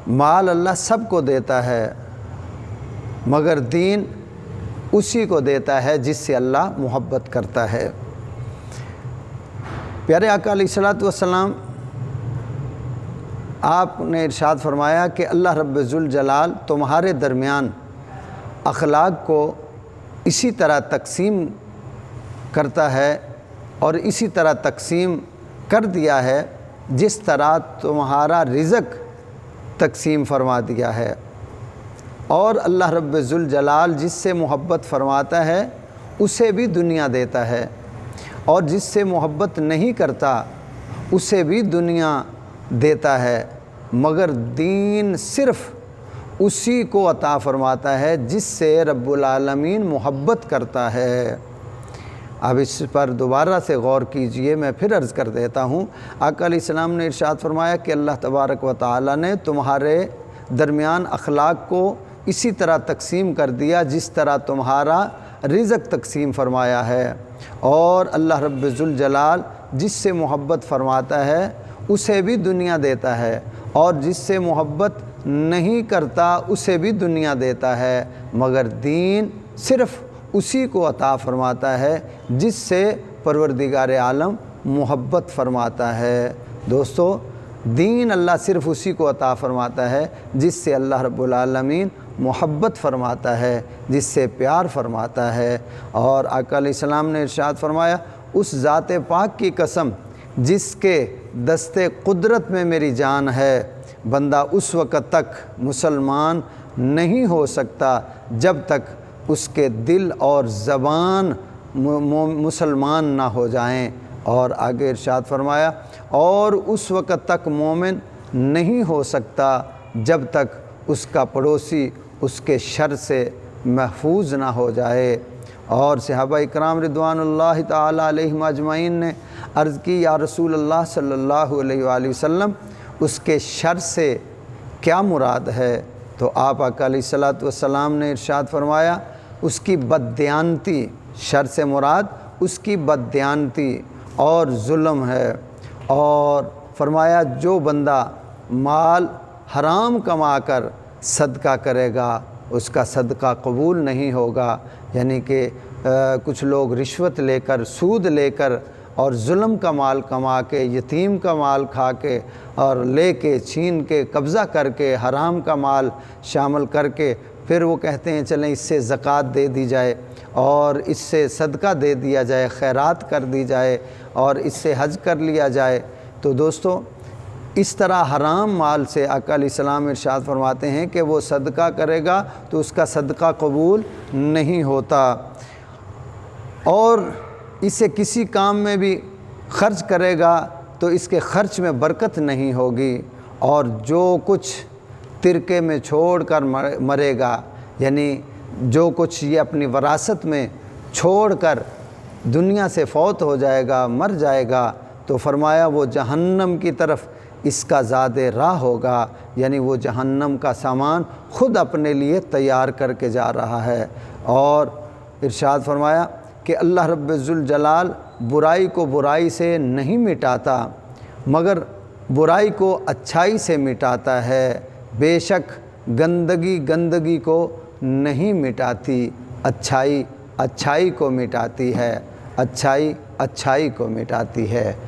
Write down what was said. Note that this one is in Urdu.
مال اللہ سب کو دیتا ہے مگر دین اسی کو دیتا ہے جس سے اللہ محبت کرتا ہے۔ پیارے آقا علیہ الصلوۃ والسلام آپ نے ارشاد فرمایا کہ اللہ رب ذوالجلال تمہارے درمیان اخلاق کو اسی طرح تقسیم کرتا ہے اور اسی طرح تقسیم کر دیا ہے جس طرح تمہارا رزق تقسیم فرما دیا ہے، اور اللہ رب ذوالجلال جس سے محبت فرماتا ہے اسے بھی دنیا دیتا ہے، اور جس سے محبت نہیں کرتا اسے بھی دنیا دیتا ہے، مگر دین صرف اسی کو عطا فرماتا ہے جس سے رب العالمین محبت کرتا ہے۔ اب اس پر دوبارہ سے غور کیجئے، میں پھر عرض کر دیتا ہوں۔ آقا علیہ السلام نے ارشاد فرمایا کہ اللہ تبارک و تعالی نے تمہارے درمیان اخلاق کو اسی طرح تقسیم کر دیا جس طرح تمہارا رزق تقسیم فرمایا ہے، اور اللہ رب ذوالجلال جس سے محبت فرماتا ہے اسے بھی دنیا دیتا ہے، اور جس سے محبت نہیں کرتا اسے بھی دنیا دیتا ہے، مگر دین صرف اسی کو عطا فرماتا ہے جس سے پروردگار عالم محبت فرماتا ہے۔ دوستو، دین اللہ صرف اسی کو عطا فرماتا ہے جس سے اللہ رب العالمین محبت فرماتا ہے، جس سے پیار فرماتا ہے۔ اور آقا علیہ السلام نے ارشاد فرمایا، اس ذات پاک کی قسم جس کے دست قدرت میں میری جان ہے، بندہ اس وقت تک مسلمان نہیں ہو سکتا جب تک اس کے دل اور زبان مسلمان نہ ہو جائیں۔ اور آگے ارشاد فرمایا، اور اس وقت تک مومن نہیں ہو سکتا جب تک اس کا پڑوسی اس کے شر سے محفوظ نہ ہو جائے۔ اور صحابہ اکرام رضوان اللہ تعالی علیہم اجمعین نے عرض کی، یا رسول اللہ صلی اللہ علیہ وآلہ وسلم، اس کے شر سے کیا مراد ہے؟ تو آپ آقا علیہ الصلوۃ والسلام نے ارشاد فرمایا، اس کی بددیانتی، شر سے مراد اس کی بددیانتی اور ظلم ہے۔ اور فرمایا، جو بندہ مال حرام کما کر صدقہ کرے گا اس کا صدقہ قبول نہیں ہوگا، یعنی کہ کچھ لوگ رشوت لے کر، سود لے کر اور ظلم کا مال کما کے، یتیم کا مال کھا کے اور لے کے، چھین کے، قبضہ کر کے، حرام کا مال شامل کر کے پھر وہ کہتے ہیں چلیں اس سے زکوٰۃ دے دی جائے اور اس سے صدقہ دے دیا جائے، خیرات کر دی جائے اور اس سے حج کر لیا جائے۔ تو دوستو، اس طرح حرام مال سے آقا علیہ السلام ارشاد فرماتے ہیں کہ وہ صدقہ کرے گا تو اس کا صدقہ قبول نہیں ہوتا، اور اسے کسی کام میں بھی خرچ کرے گا تو اس کے خرچ میں برکت نہیں ہوگی، اور جو کچھ ترکے میں چھوڑ کر مرے گا، یعنی جو کچھ یہ اپنی وراثت میں چھوڑ کر دنیا سے فوت ہو جائے گا، مر جائے گا، تو فرمایا وہ جہنم کی طرف اس کا زاد راہ ہوگا، یعنی وہ جہنم کا سامان خود اپنے لیے تیار کر کے جا رہا ہے۔ اور ارشاد فرمایا کہ اللہ رب ذوالجلال برائی کو برائی سے نہیں مٹاتا مگر برائی کو اچھائی سے مٹاتا ہے، بے شک گندگی گندگی کو نہیں مٹاتی، اچھائی اچھائی کو مٹاتی ہے، اچھائی اچھائی کو مٹاتی ہے۔